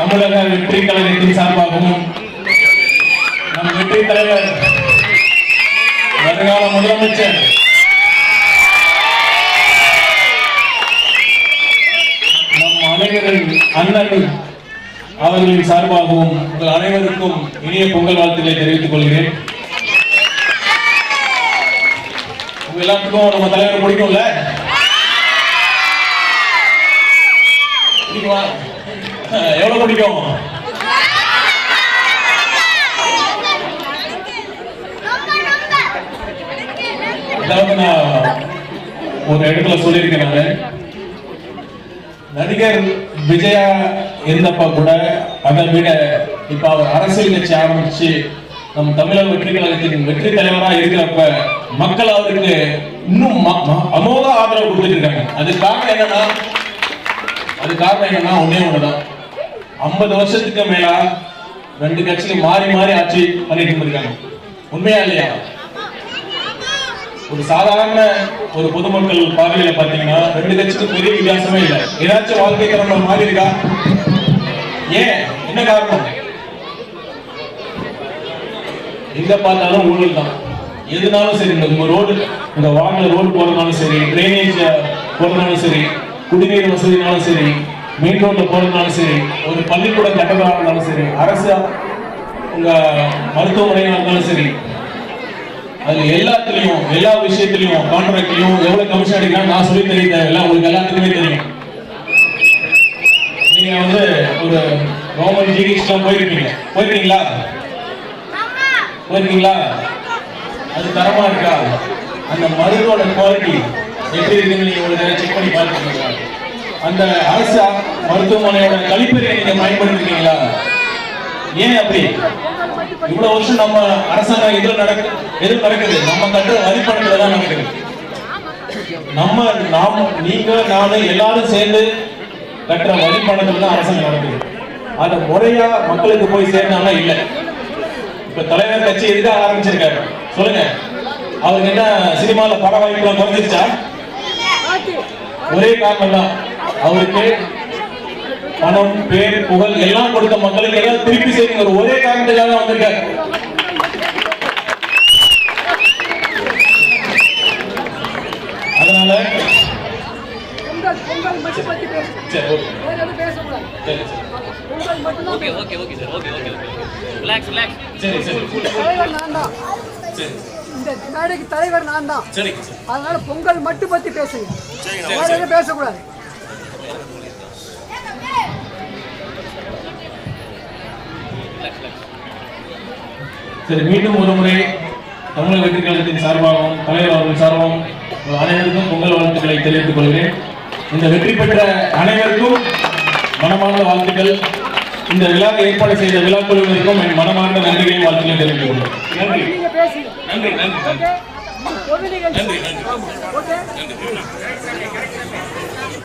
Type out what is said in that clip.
தமிழக வெற்றி கழகத்தின் சார்பாகவும் நம் வெற்றி தலைவர் வருங்கால முதலமைச்சர் நம் அனைவரின் அண்ணன் அவர்களின் சார்பாகவும் உங்கள் அனைவருக்கும் இனிய பொங்கல் வாழ்த்துக்களை தெரிவித்துக் கொள்கிறேன். உங்க எல்லாத்துக்கும் நம்ம தலைவர் பிடிக்கும்ல? பிடிக்குமா? எவ்வளவு பிடிக்கும்? அதாவது நான் ஒரு இடத்துல சொல்லியிருக்கேன், நடிகர் விஜயா இருந்தப்ப கூட அதை விட இப்ப அவர் அரசியல் கட்சி ஆரம்பிச்சு நம் தமிழக வெற்றி கழகத்தின் வெற்றி தலைவராக இருக்கிறப்ப மக்கள் அவருக்கு இன்னும் அமோக ஆதரவு கொடுத்துட்டு இருக்காங்க. அது காரணம் என்னன்னா ஒன்னே ஒண்ணுதான், 50 வருஷத்துக்கு மேல 2 கட்சிகள் மாறி மாறி ஆட்சி பண்ணிட்டு இருந்திருக்காங்க. உண்மையா இல்லையா? ஒரு சாதாரண ஒரு பொதுமக்கள் பார்வையில பாத்தீங்கன்னா 2 கட்சிக்கும் பெரிய வித்தியாசமே இல்லை. ஏதாச்சும் வாழ்க்கை தரம் மாறி இருக்கா? ஏன், என்ன காரணம்? எங்க பார்த்தாலும் ஊழல் தான். எதுனாலும் சரி, இந்த ரோடு, இந்த வாகன ரோடு போறதுனாலும் சரி, டிரைனேஜ் போறதுனாலும் சரி, குடிநீர் வசதினாலும் சரி, மெயின் ரோட்ல போறதுனாலும் சரி, ஒரு பள்ளிக்கூட கட்டடமாக இருந்தாலும் சரி, அரசு உங்க மருத்துவமனையா இருந்தாலும் சரி, அது எல்லாத்துலயும் எல்லா விஷயத்திலையும் கான்ட்ராக்ட்லயும் எவ்வளவு கமிஷன் அடிக்கிறாங்க நான் சொல்லி தெரியல, எல்லாம் உங்களுக்கு எல்லாத்துக்குமே தெரியும். நீங்க வந்து ஒரு கவர்மெண்ட் ஜிஹெச்லாம் போயிருக்கீங்களா? அது தரமா இருக்கா? அந்த மருந்தோட குவாலிட்டி எப்படி இருக்குன்னு நீங்க ஒரு செக் பண்ணி பார்த்துருக்கீங்களா? அந்த அரசு மருத்துவமனையோட கழிப்பறையை நீங்க பயன்படுத்திருக்கீங்களா? ஏன் அப்படி? இவ்வளவு வருஷம் நம்ம அரசாங்கம் எதுவும் நடக்குது, நம்ம கட்டுற வரிப்பணத்துல தான் நடக்குது. நீங்க நானும் எல்லாரும் சேர்ந்து கட்டுற வரிப்பணத்துல தான் அரசாங்கம் நடக்குது. அது முறையா மக்களுக்கு போய் சேர்ந்தாலும் இல்லை. இப்ப தலைவர் கட்சி எதுக்காக ஆரம்பிச்சிருக்காரு சொல்லுங்க? அவருக்கு என்ன சினிமால பட வாய்ப்புலாம் குறைஞ்சிருச்சா? ஒரே காரணம் தான், அவருக்கு பணம், பேர், புகழ் எல்லாம் கொடுத்த மக்களுக்கு எல்லாம் திருப்பி செய்யுங்க ஒரே காரணத்துக்காக வந்திருக்காரு. அதனால தலைவர் நான் தான். அதனால பொங்கல் மட்டும் பத்தி பேசுங்க, பேசக்கூடாது. சரி, மீண்டும் ஒரு முறை தமிழக வெற்றி கழகத்தின் சார்பாகவும் தலைவர் அவர்கள் சார்பாகவும் அனைவருக்கும் பொங்கல் வாழ்த்துக்களை தெரிவித்துக் கொள்கிறேன். இந்த வெற்றி பெற்ற அனைவருக்கும் மனமார்ந்த வாழ்த்துக்கள். இந்த விழாவை ஏற்பாடு செய்த விழா குழுவினருக்கும் என் மனமார்ந்த நன்றிகளையும் வாழ்த்துக்களை தெரிவித்துக் கொள்கிறேன். நன்றி நன்றி நன்றி நன்றி நன்றி.